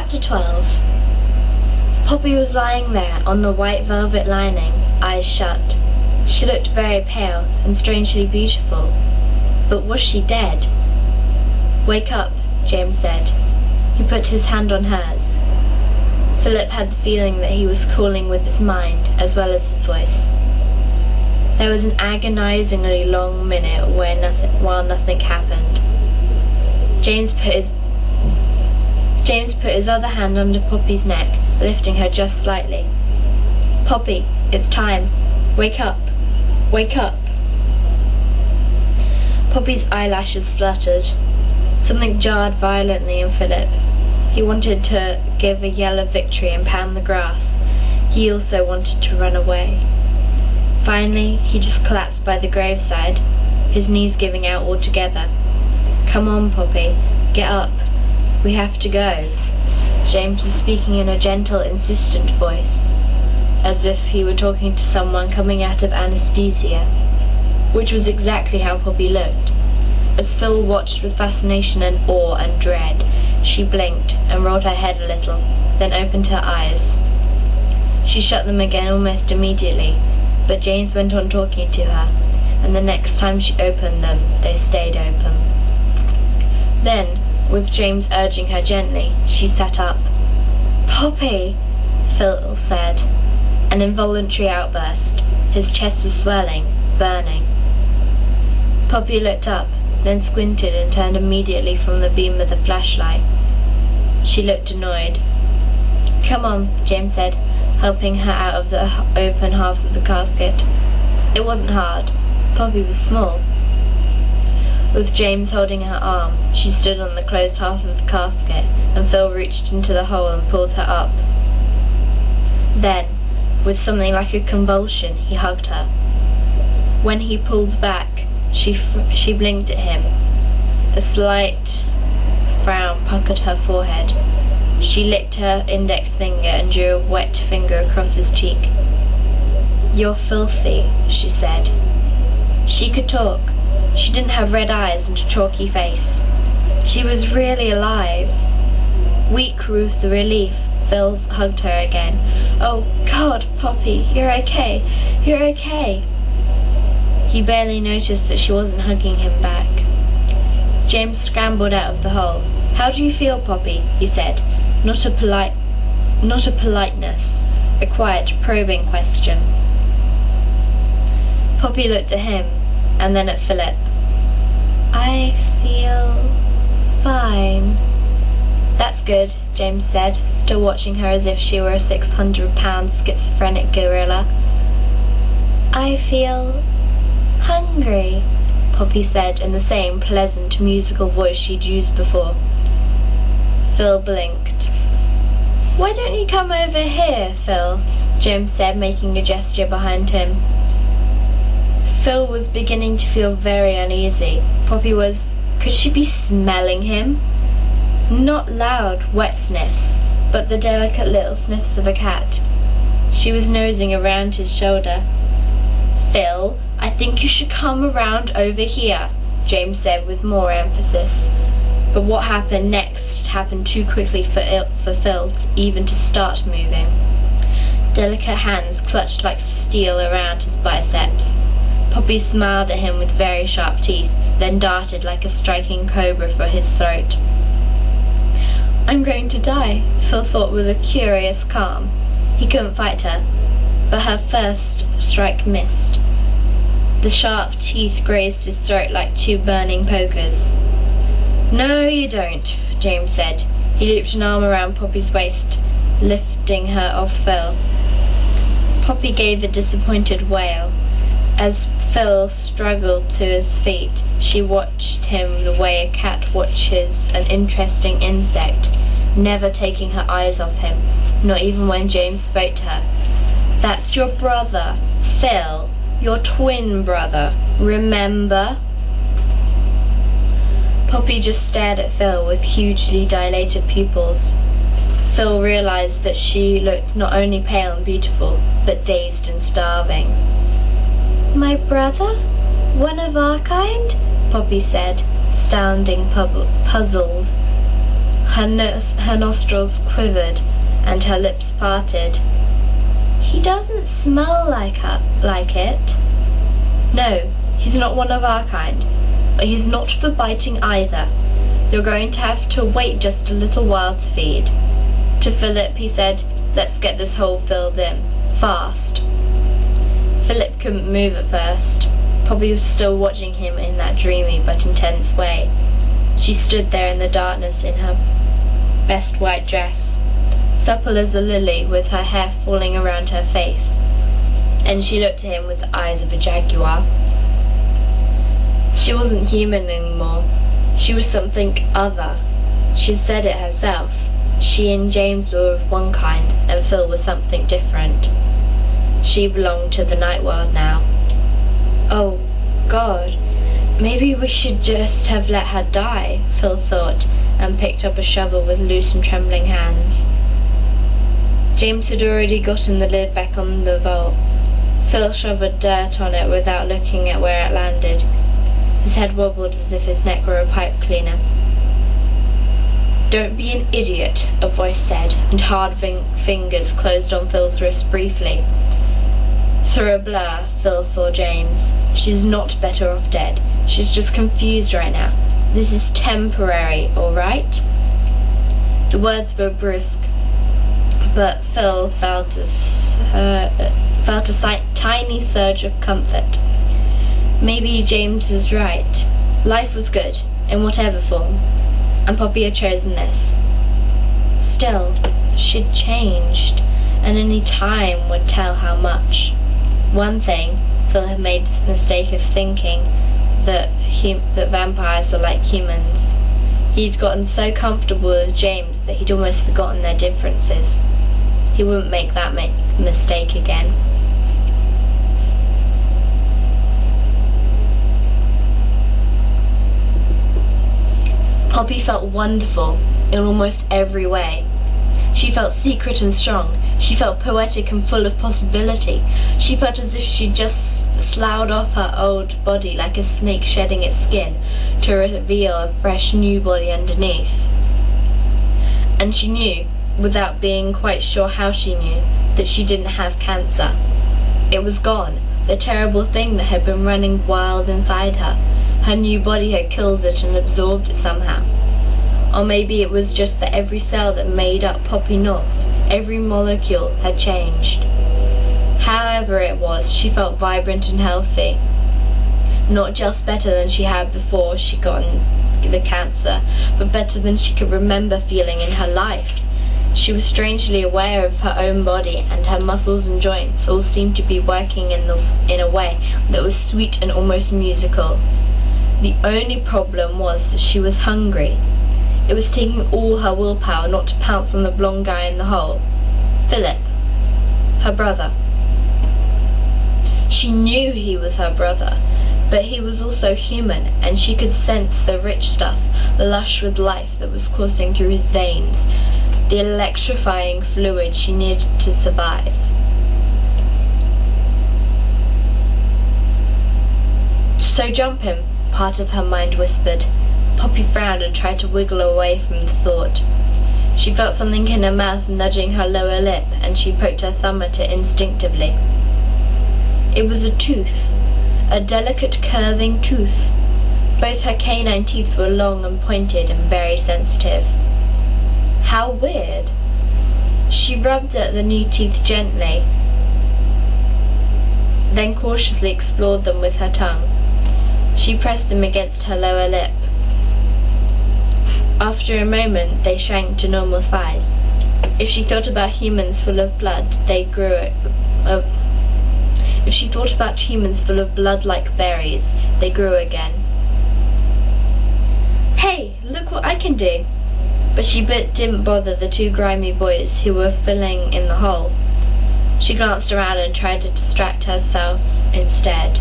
Chapter 12. Poppy was lying there on the white velvet lining, eyes shut. She looked very pale and strangely beautiful. But was she dead? "Wake up," James said. He put his hand on hers. Philip had the feeling that he was calling with his mind as well as his voice. There was an agonizingly long minute while nothing happened. James put his other hand under Poppy's neck, lifting her just slightly. "Poppy, it's time. Wake up. Wake up." Poppy's eyelashes fluttered. Something jarred violently in Philip. He wanted to give a yell of victory and pound the grass. He also wanted to run away. Finally, he just collapsed by the graveside, his knees giving out altogether. "Come on, Poppy. Get up. We have to go." James was speaking in a gentle, insistent voice, as if he were talking to someone coming out of anesthesia, which was exactly how Poppy looked. As Phil watched with fascination and awe and dread, she blinked and rolled her head a little, then opened her eyes. She shut them again almost immediately, but James went on talking to her, and the next time she opened them, they stayed open. Then, with James urging her gently, she sat up. "Poppy," Phil said. An involuntary outburst. His chest was swelling, burning. Poppy looked up, then squinted and turned immediately from the beam of the flashlight. She looked annoyed. "Come on," James said, helping her out of the open half of the casket. It wasn't hard. Poppy was small. With James holding her arm, she stood on the closed half of the casket, and Phil reached into the hole and pulled her up. Then, with something like a convulsion, he hugged her. When he pulled back, she blinked at him. A slight frown puckered her forehead. She licked her index finger and drew a wet finger across his cheek. "You're filthy," she said. She could talk. She didn't have red eyes and a chalky face. She was really alive. Weak with the relief, Phil hugged her again. "Oh, God, Poppy, you're okay. You're okay." He barely noticed that she wasn't hugging him back. James scrambled out of the hole. "How do you feel, Poppy?" he said. Not a politeness, a quiet, probing question. Poppy looked at him, and then at Philip. "I feel fine." "That's good," James said, still watching her as if she were a 600-pound schizophrenic gorilla. "I feel hungry," Poppy said in the same pleasant, musical voice she'd used before. Phil blinked. "Why don't you come over here, Phil?" James said, making a gesture behind him. Phil was beginning to feel very uneasy. Could she be smelling him? Not loud, wet sniffs, but the delicate little sniffs of a cat. She was nosing around his shoulder. "Phil, I think you should come around over here," James said with more emphasis. But what happened next happened too quickly for Phil even to start moving. Delicate hands clutched like steel around his biceps. Poppy smiled at him with very sharp teeth, then darted like a striking cobra for his throat. "I'm going to die," Phil thought with a curious calm. He couldn't fight her, but her first strike missed. The sharp teeth grazed his throat like two burning pokers. "No, you don't," James said. He looped an arm around Poppy's waist, lifting her off Phil. Poppy gave a disappointed wail. As Phil struggled to his feet, she watched him the way a cat watches an interesting insect, never taking her eyes off him, not even when James spoke to her. "That's your brother, Phil, your twin brother, remember?" Poppy just stared at Phil with hugely dilated pupils. Phil realized that she looked not only pale and beautiful, but dazed and starving. "My brother? One of our kind?" Poppy said, sounding puzzled. Her nostrils quivered and her lips parted. "He doesn't smell like it. No, he's not one of our kind. But he's not for biting either. You're going to have to wait just a little while to feed." To Philip he said, "Let's get this hole filled in. Fast." Philip couldn't move at first. Poppy was still watching him in that dreamy but intense way. She stood there in the darkness in her best white dress, supple as a lily with her hair falling around her face, and she looked at him with the eyes of a jaguar. She wasn't human anymore. She was something other. She'd said it herself. She and James were of one kind, and Phil was something different. She belonged to the night world now. Oh, God, maybe we should just have let her die, Phil thought, and picked up a shovel with loose and trembling hands. James had already gotten the lid back on the vault. Phil shoveled dirt on it without looking at where it landed. His head wobbled as if his neck were a pipe cleaner. "Don't be an idiot," a voice said, and hard fingers closed on Phil's wrist briefly. Through a blur, Phil saw James. "She's not better off dead. She's just confused right now. This is temporary, all right?" The words were brusque, but Phil felt a tiny surge of comfort. Maybe James was right. Life was good, in whatever form, and Poppy had chosen this. Still, she'd changed, and any time would tell how much. One thing, Phil had made the mistake of thinking that vampires were like humans. He'd gotten so comfortable with James that he'd almost forgotten their differences. He wouldn't make that mistake again. Poppy felt wonderful in almost every way. She felt secret and strong. She felt poetic and full of possibility. She felt as if she'd just sloughed off her old body like a snake shedding its skin to reveal a fresh new body underneath. And she knew, without being quite sure how she knew, that she didn't have cancer. It was gone, the terrible thing that had been running wild inside her. Her new body had killed it and absorbed it somehow. Or maybe it was just that every cell that made up Poppy North, every molecule, had changed. However it was, she felt vibrant and healthy. Not just better than she had before she'd gotten the cancer, but better than she could remember feeling in her life. She was strangely aware of her own body, and her muscles and joints all seemed to be working in a way that was sweet and almost musical. The only problem was that she was hungry. It was taking all her willpower not to pounce on the blonde guy in the hole. Philip. Her brother. She knew he was her brother, but he was also human, and she could sense the rich stuff, lush with life, that was coursing through his veins, the electrifying fluid she needed to survive. "So jump him," part of her mind whispered. Poppy frowned and tried to wiggle away from the thought. She felt something in her mouth nudging her lower lip, and she poked her thumb at it instinctively. It was a tooth, a delicate curving tooth. Both her canine teeth were long and pointed and very sensitive. How weird. She rubbed at the new teeth gently, then cautiously explored them with her tongue. She pressed them against her lower lip. After a moment, they shrank to normal size. If she thought about humans full of blood, they grew. If she thought about humans full of blood like berries, they grew again. "Hey, look what I can do!" But she didn't bother the two grimy boys who were filling in the hole. She glanced around and tried to distract herself instead.